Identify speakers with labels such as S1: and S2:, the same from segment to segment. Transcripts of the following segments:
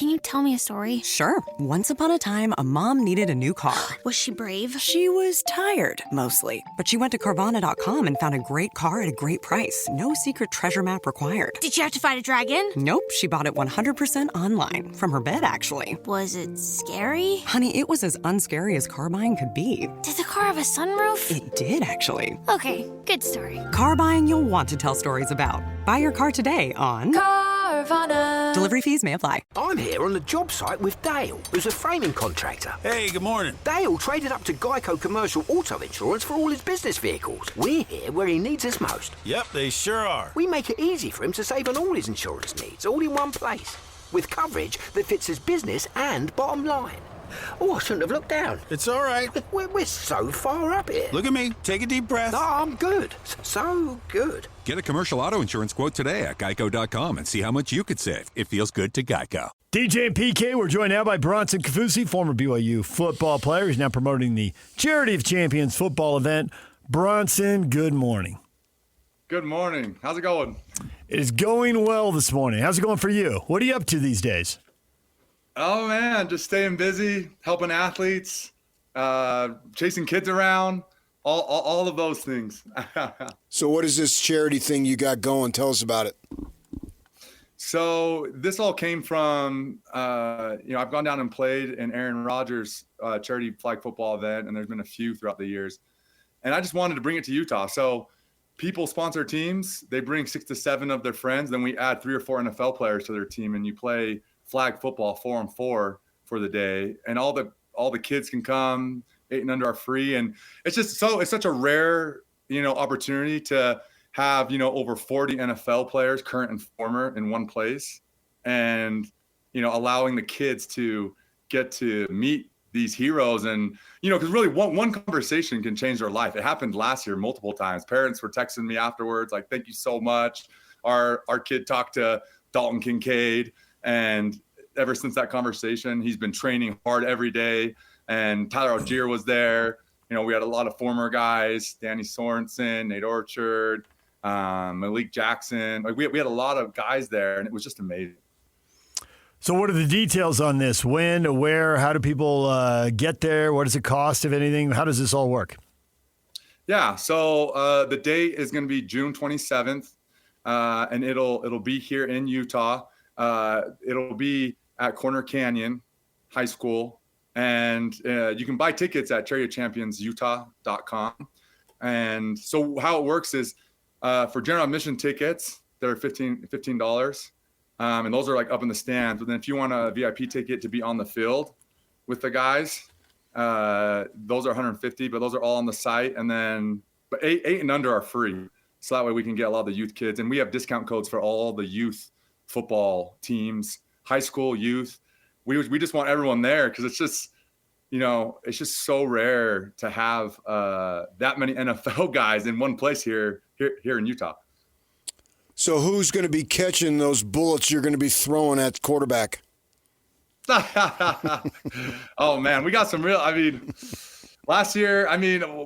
S1: Can you tell me a story?
S2: Sure. Once upon a time, a mom needed a new car.
S1: Was she brave?
S2: She was tired, mostly. But she went to Carvana.com and found a great car at a great price. No secret treasure map required.
S1: Did she have to fight a dragon?
S2: Nope, she bought it 100% online. From her bed, actually.
S1: Was it scary?
S2: Honey, it was as unscary as car buying could be.
S1: Did the car have a sunroof?
S2: It did, actually.
S1: Okay, good story.
S2: Car buying you'll want to tell stories about. Buy your car today on
S1: Carvana.
S2: Delivery fees may apply.
S3: I'm here on the job site with Dale, who's a framing contractor.
S4: Hey, good morning.
S3: Dale traded up to Geico Commercial Auto Insurance for all his business vehicles. We're here where he needs us most.
S4: Yep, they sure are.
S3: We make it easy for him to save on all his insurance needs, all in one place, with coverage that fits his business and bottom line. Oh, I shouldn't have looked down.
S4: It's all right.
S3: We're so far up here.
S4: Look at me. Take a deep breath.
S3: No, I'm good. So good.
S5: Get a commercial auto insurance quote today at geico.com and see how much you could save. It feels good to Geico.
S6: DJ and PK, we're joined now by Bronson Kaufusi, former BYU football player. He's now promoting the Charity of Champions football event. Bronson, good morning.
S7: Good morning. How's it going?
S6: It is going well this morning. How's it going for you? What are you up to these days?
S7: Oh, man, just staying busy, helping athletes, chasing kids around, all of those things.
S8: So what is this charity thing you got going? Tell us about it.
S7: So this all came from, I've gone down and played in Aaron Rodgers' charity flag football event, and there's been a few throughout the years. And I just wanted to bring it to Utah. So people sponsor teams. They bring 6 to 7 of their friends. Then we add 3 or 4 NFL players to their team, and you play flag football 4-on-4 for the day, and all the kids can come. 8 and under are free, and it's such a rare opportunity to have over 40 NFL players, current and former, in one place, and allowing the kids to get to meet these heroes, and because really one conversation can change their life. It happened last year multiple times. Parents were texting me afterwards like, "Thank you so much. Our kid talked to Dalton Kincaid." And ever since that conversation, he's been training hard every day. And Tyler Algier was there. We had a lot of former guys, Danny Sorensen, Nate Orchard, Malik Jackson. Like we had a lot of guys there, and it was just amazing.
S6: So what are the details on this? When, where, how do people get there? What does it cost, if anything? How does this all work? Yeah,
S7: so the date is going to be June 27th, and it'll be here in Utah. It'll be at Corner Canyon High School, and you can buy tickets at charityofchampionsutah.com. And so how it works is for general admission tickets, they're $15, and those are like up in the stands. But then if you want a VIP ticket to be on the field with the guys, those are $150, but those are all on the site. And then, but 8 and under are free, so that way we can get a lot of the youth kids, and we have discount codes for all the youth football teams, high school, youth. We just want everyone there because it's just, it's just so rare to have that many NFL guys in one place here in Utah.
S8: So who's going to be catching those bullets you're going to be throwing at quarterback?
S7: Oh man, we got some real. Last year,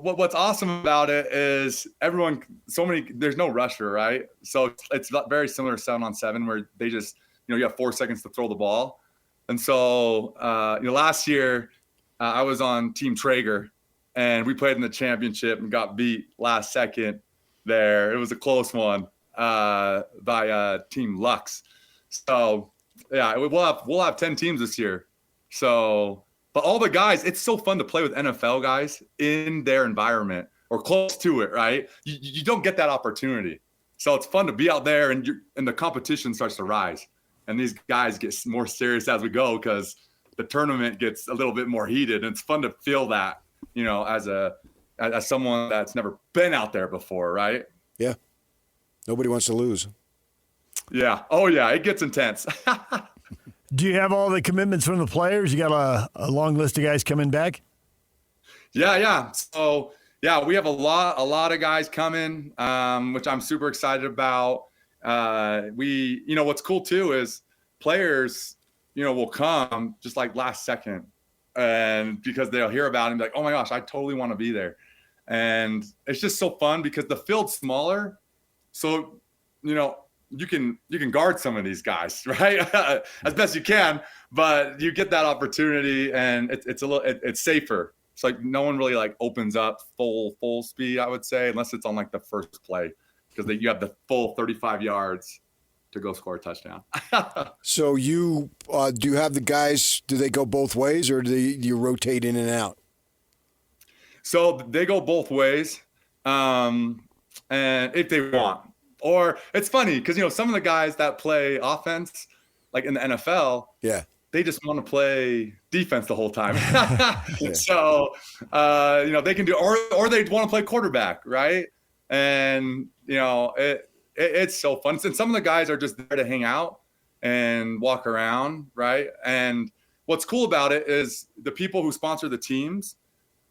S7: what's awesome about it is there's no rusher, right? So it's very similar to 7-on-7 where they just, you have 4 seconds to throw the ball. And so, last year I was on Team Traeger, and we played in the championship and got beat last second there. It was a close one by Team Lux. So yeah, we'll have 10 teams this year. So, but all the guys, it's so fun to play with NFL guys in their environment or close to it, right? You don't get that opportunity. So it's fun to be out there, and the competition starts to rise. And these guys get more serious as we go because the tournament gets a little bit more heated. And it's fun to feel that, as someone that's never been out there before, right?
S8: Yeah. Nobody wants to lose.
S7: Yeah. Oh, yeah. It gets intense.
S6: Do you have all the commitments from the players? You got a long list of guys coming back?
S7: Yeah. So, yeah, we have a lot of guys coming, which I'm super excited about. What's cool too is players, will come just like last second, and because they'll hear about it and be like, oh my gosh, I totally want to be there. And it's just so fun because the field's smaller. So, you can guard some of these guys, right? As best you can, but you get that opportunity, and it's safer. It's like no one really like opens up full speed, I would say, unless it's on like the first play, because you have the full 35 yards to go score a touchdown.
S8: So you do you have the guys? Do they go both ways, or do you rotate in and out?
S7: So they go both ways, and if they want, or it's funny because some of the guys that play offense, like in the NFL,
S8: Yeah.
S7: they just want to play defense the whole time. So they can do, or they want to play quarterback, right? And it's so fun. And some of the guys are just there to hang out and walk around, right? And what's cool about it is the people who sponsor the teams,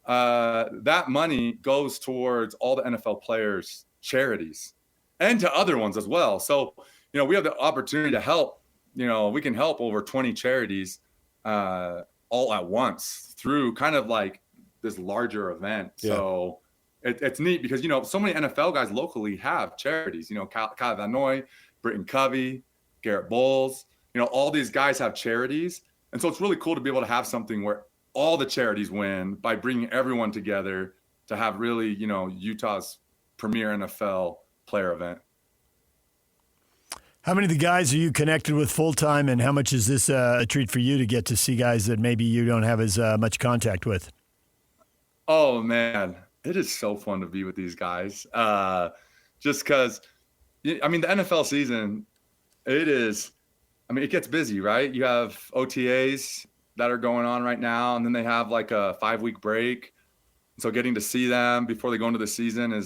S7: that money goes towards all the NFL players' charities and to other ones as well. So, we have the opportunity to help. We can help over 20 charities all at once through kind of like this larger event. Yeah. So it's neat because, so many NFL guys locally have charities, Kyle Van Noy, Britton Covey, Garrett Bowles, all these guys have charities. And so it's really cool to be able to have something where all the charities win by bringing everyone together to have really, Utah's premier NFL player event.
S6: How many of the guys are you connected with full-time, and how much is this a treat for you to get to see guys that maybe you don't have as much contact with?
S7: Oh, man. It is so fun to be with these guys. Just because, the NFL season, it gets busy, right? You have OTAs that are going on right now, and then they have like a 5-week break. So getting to see them before they go into the season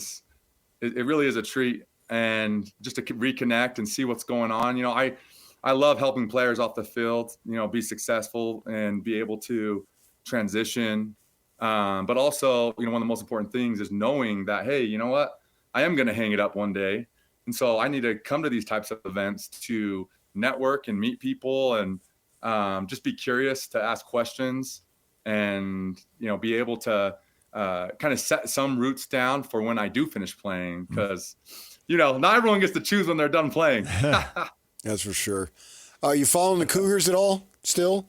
S7: it really is a treat. And just to reconnect and see what's going on. I love helping players off the field, be successful and be able to transition. But also, one of the most important things is knowing that, hey, you know what? I am going to hang it up one day. And so I need to come to these types of events to network and meet people and just be curious to ask questions and, be able to kind of set some roots down for when I do finish playing because not everyone gets to choose when they're done playing.
S8: That's for sure. You following the Cougars at all still?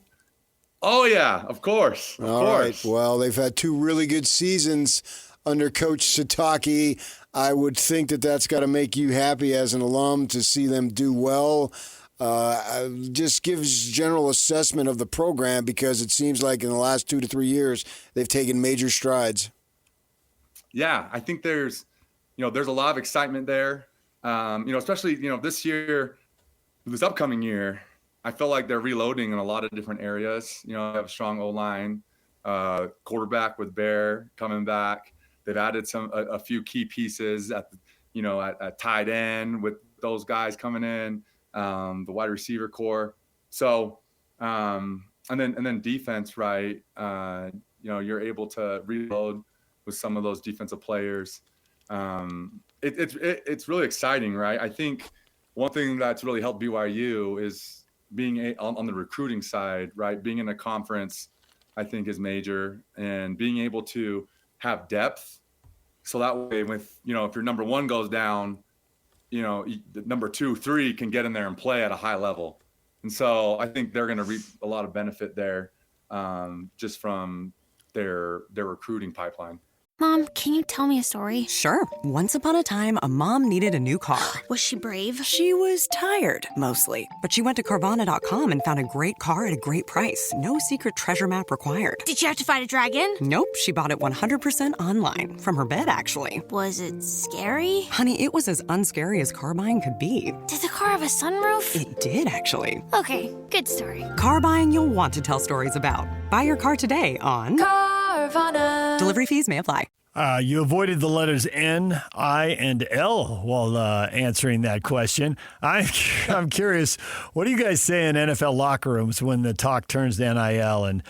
S7: Oh, yeah, of course. Of course.
S8: Right. Well, they've had 2 really good seasons under Coach Sataki. I would think that that's got to make you happy as an alum to see them do well. Just gives general assessment of the program because it seems like in the last 2 to 3 years, they've taken major strides.
S7: Yeah, I think there's a lot of excitement there, especially, this year, this upcoming year, I feel like they're reloading in a lot of different areas. They have a strong O-line, quarterback with Bear coming back. They've added a few key pieces at tight end with those guys coming in, the wide receiver core. So, and then defense, right? You're able to reload with some of those defensive players. It's really exciting, right? I think one thing that's really helped BYU is being on the recruiting side, right? Being in a conference, I think is major, and being able to have depth. So that way, if your number 1 goes down, number 2, 3 can get in there and play at a high level. And so I think they're going to reap a lot of benefit there, just from their recruiting pipeline.
S1: Mom, can you tell me a story?
S2: Sure. Once upon a time, a mom needed a new car.
S1: Was she brave?
S2: She was tired, mostly. But she went to Carvana.com and found a great car at a great price. No secret treasure map required.
S1: Did she have to fight a dragon?
S2: Nope. She bought it 100% online. From her bed, actually.
S1: Was it scary?
S2: Honey, it was as unscary as car buying could be.
S1: Did the car have a sunroof?
S2: It did, actually.
S1: Okay, good story.
S2: Car buying you'll want to tell stories about. Buy your car today on
S1: Carvana.
S2: Delivery fees may apply.
S6: You avoided the letters N, I, and L while answering that question. I'm curious, what do you guys say in NFL locker rooms when the talk turns to NIL and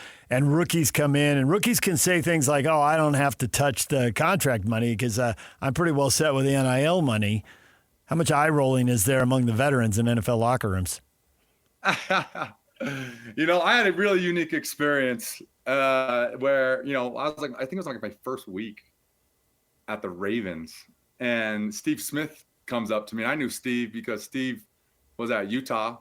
S6: rookies come in? And rookies can say things like, oh, I don't have to touch the contract money because I'm pretty well set with the NIL money. How much eye rolling is there among the veterans in NFL locker rooms?
S7: I had a really unique experience where, I think it was like my first week at the Ravens, and Steve Smith comes up to me. I knew Steve because Steve was at Utah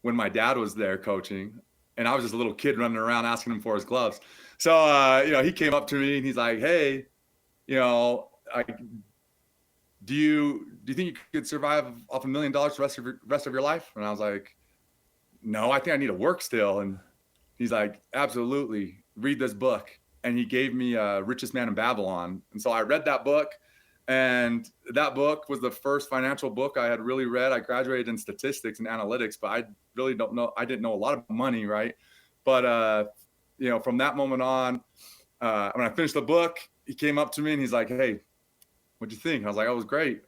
S7: when my dad was there coaching. And I was just a little kid running around asking him for his gloves. So, he came up to me and he's like, hey, do you think you could survive off $1 million the rest of your life? And I was like, no, I think I need to work still. And he's like, absolutely, read this book. And he gave me Richest Man in Babylon. And so I read that book, and that book was the first financial book I had really read. I graduated in statistics and analytics, but I really I didn't know a lot of money, right? But, from that moment on, when I finished the book, he came up to me and he's like, hey, what'd you think? I was like, oh, it was great.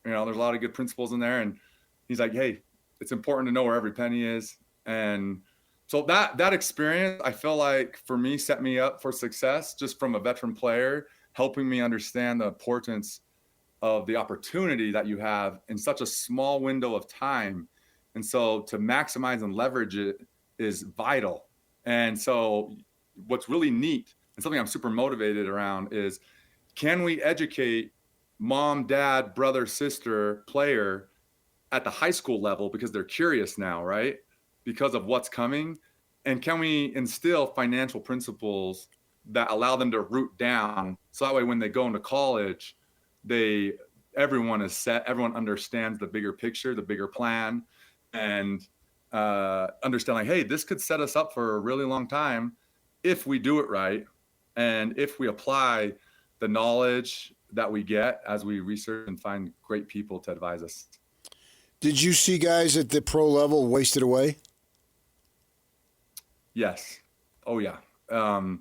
S7: There's a lot of good principles in there. And he's like, hey, it's important to know where every penny is. And so that experience, I feel like for me, set me up for success just from a veteran player, helping me understand the importance of the opportunity that you have in such a small window of time. And so to maximize and leverage it is vital. And so what's really neat and something I'm super motivated around is, can we educate mom, dad, brother, sister, player at the high school level because they're curious now, right? Because of what's coming. And can we instill financial principles that allow them to root down? So that way, when they go into college, everyone is set, everyone understands the bigger picture, the bigger plan, and understand like, hey, this could set us up for a really long time if we do it right. And if we apply the knowledge that we get as we research and find great people to advise us.
S8: Did you see guys at the pro level wasted away?
S7: Yes. Oh, yeah. And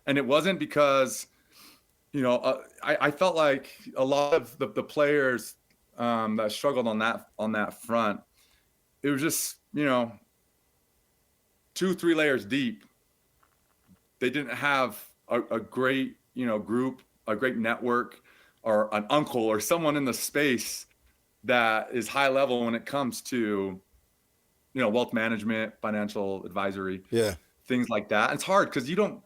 S7: it wasn't because, I felt like a lot of the players that struggled on that front, it was just, 2-3 layers deep. They didn't have a great, group, a great network, or an uncle or someone in the space that is high level when it comes to, wealth management, financial advisory, things like that. And it's hard because if you don't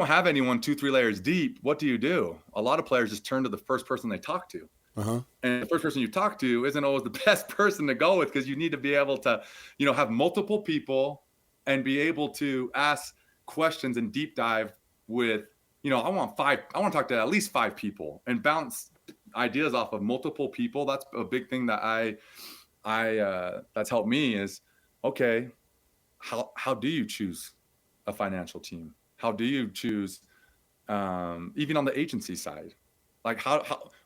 S7: have anyone 2-3 layers deep, what do? A lot of players just turn to the first person they talk to.
S8: Uh-huh.
S7: And the first person you talk to isn't always the best person to go with, because you need to be able to, have multiple people and be able to ask questions and deep dive with, I want to talk to at least 5 people and bounce ideas off of multiple people. That's a big thing that I that's helped me is, okay, how do you choose a financial team? How do you choose, even on the agency side, like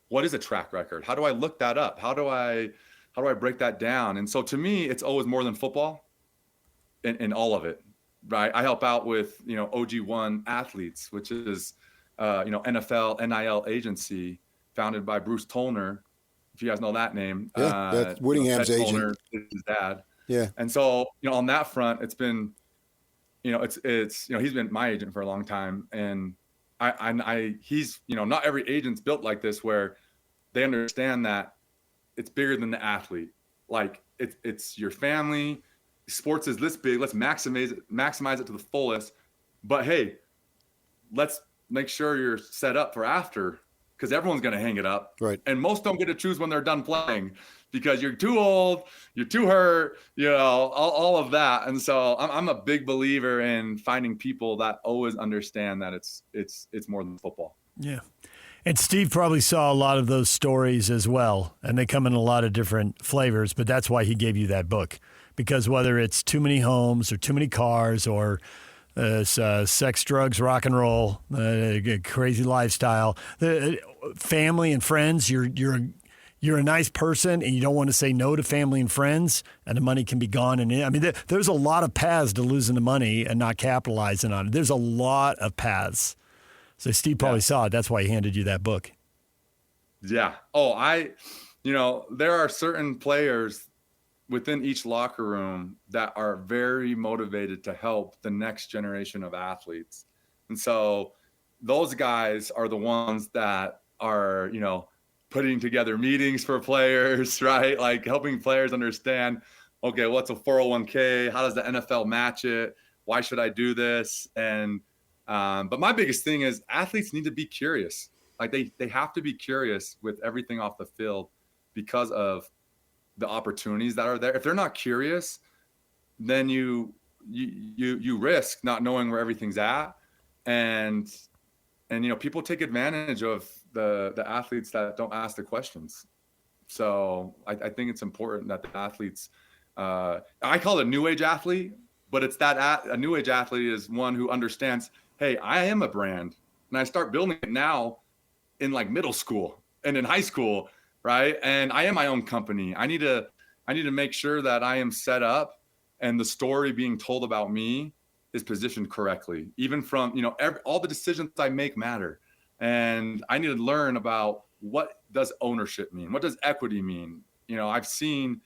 S7: what is a track record? How do I look that up? How do I break that down? And so to me, it's always more than football in all of it, right? I help out with, OG1 Athletes, which is, NFL NIL agency founded by Bruce Tollner. If you guys know that name.
S8: Yeah, that's Whittingham's agent.
S7: Tollner is his dad.
S8: Yeah.
S7: And so, on that front, it's been, it's he's been my agent for a long time. And he's, not every agent's built like this, where they understand that it's bigger than the athlete. Like it's your family. Sports is this big. Let's maximize it to the fullest. But hey, let's make sure you're set up for after, because everyone's going to hang it up.
S8: Right.
S7: And most don't get to choose when they're done playing because you're too old, you're too hurt, all of that. And so I'm a big believer in finding people that always understand that it's more than football.
S6: Yeah. And Steve probably saw a lot of those stories as well, and they come in a lot of different flavors, but that's why he gave you that book. Because whether it's too many homes or too many cars or sex, drugs, rock and roll, crazy lifestyle, family and friends, you're a nice person and you don't want to say no to family and friends, and the money can be gone. And there's a lot of paths to losing the money and not capitalizing on it. There's a lot of paths. So Steve probably saw it. That's why he handed you that book.
S7: Yeah. Oh, there are certain players within each locker room that are very motivated to help the next generation of athletes. And so those guys are the ones that are, putting together meetings for players, right? Like helping players understand, okay, what's a 401k? How does the NFL match it? Why should I do this? And, but my biggest thing is athletes need to be curious. Like they have to be curious with everything off the field because of the opportunities that are there. If they're not curious, then you risk not knowing where everything's at, and people take advantage of the athletes that don't ask the questions. So I think it's important that the athletes, I call it a new age athlete, but it's that a new age athlete is one who understands, hey, I am a brand, and I start building it now in like middle school and in high school, right? And I am my own company. I need to make sure that I am set up and the story being told about me is positioned correctly. Even from, all the decisions I make matter. And I need to learn about what does ownership mean? What does equity mean? I've seen,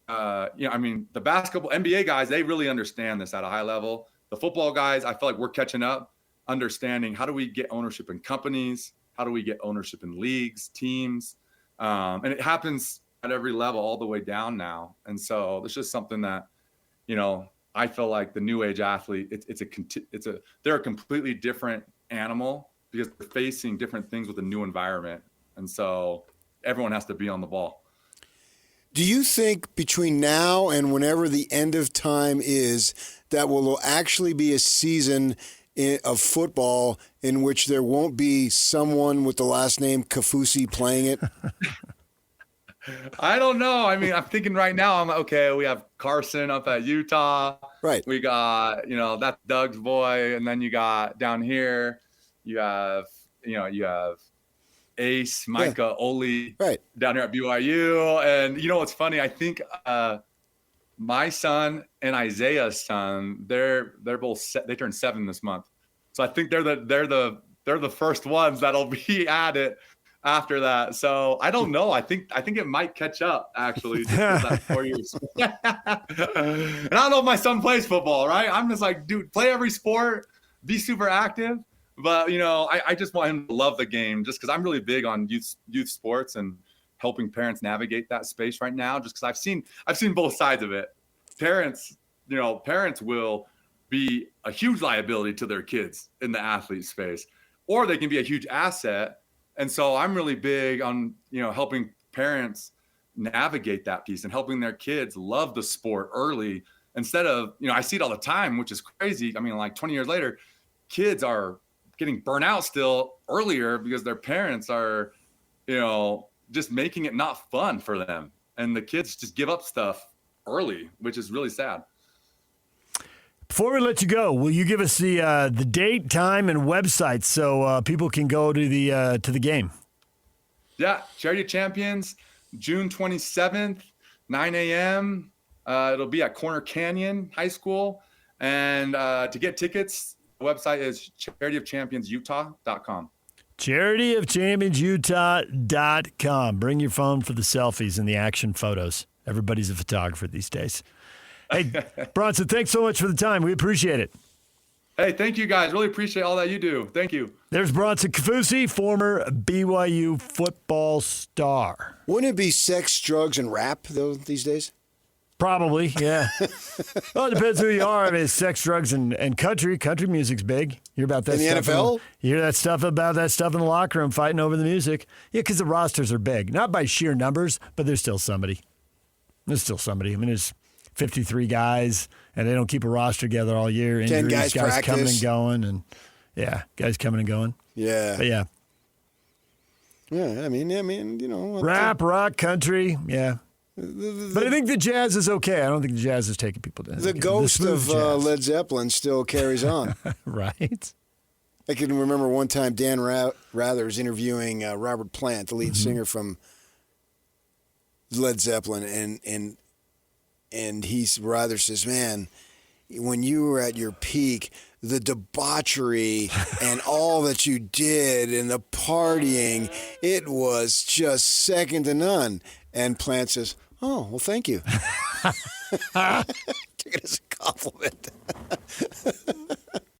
S7: the basketball, NBA guys, they really understand this at a high level. The football guys, I feel like we're catching up, understanding how do we get ownership in companies? How do we get ownership in leagues, teams? And it happens at every level all the way down now. And so it's just something that, I feel like the new age athlete, they're a completely different animal because they're facing different things with a new environment. And so everyone has to be on the ball.
S8: Do you think between now and whenever the end of time is, that will actually be a season of football in which there won't be someone with the last name Kaufusi playing it?
S7: I don't know. I mean, I'm thinking right now, I'm okay. We have Carson up at Utah.
S8: Right.
S7: We got, that's Doug's boy. And then you got down here, you have Ace, Micah, Oli down here at BYU. And what's funny? I think my son and Isaiah's son, they're both they turned 7 this month. So I think they're the first ones that'll be at it after that. So I don't know. I think it might catch up actually. Just that 4 years. And I don't know if my son plays football, right? I'm just like, dude, play every sport, be super active. But I just want him to love the game, just because I'm really big on youth sports and helping parents navigate that space right now. Just because I've seen both sides of it. Parents will be a huge liability to their kids in the athlete space, or they can be a huge asset. And so I'm really big on, helping parents navigate that piece and helping their kids love the sport early instead of, I see it all the time, which is crazy. I mean, like 20 years later, kids are getting burnt out still earlier because their parents are, just making it not fun for them. And the kids just give up stuff early, which is really sad.
S6: Before we let you go, will you give us the date, time, and website so people can go to the game?
S7: Yeah, Charity of Champions, June 27th, 9 a.m. It'll be at Corner Canyon High School. And to get tickets, the website is charityofchampionsutah.com.
S6: charityofchampionsutah.com. Bring your phone for the selfies and the action photos. Everybody's a photographer these days. Hey, Bronson, thanks so much for the time. We appreciate it.
S7: Hey, thank you guys. Really appreciate all that you do. Thank you.
S6: There's Bronson Kaufusi, former BYU football star.
S8: Wouldn't it be sex, drugs, and rap, though, these days?
S6: Probably, yeah. Well, it depends who you are. I mean, it's sex, drugs, and country. Country music's big. You hear about that
S8: in the
S6: stuff
S8: NFL?
S6: You hear that stuff in the locker room fighting over the music. Yeah, because the rosters are big. Not by sheer numbers, but there's still somebody. I mean, there's 53 guys, and they don't keep a roster together all year.
S8: 10 guys practice.
S6: Coming and going, and guys coming and going.
S8: Yeah.
S6: But yeah.
S8: Yeah, I mean,
S6: Rap, rock, country, yeah. But I think the jazz is okay. I don't think the jazz is taking people down.
S8: The ghost of Led Zeppelin still carries on.
S6: Right.
S8: I can remember one time Dan Rather was interviewing Robert Plant, the lead singer from Led Zeppelin, and Rather says, man, when you were at your peak, the debauchery and all that you did and the partying, it was just second to none. And Plant says, oh, well, thank you. Took it as a compliment.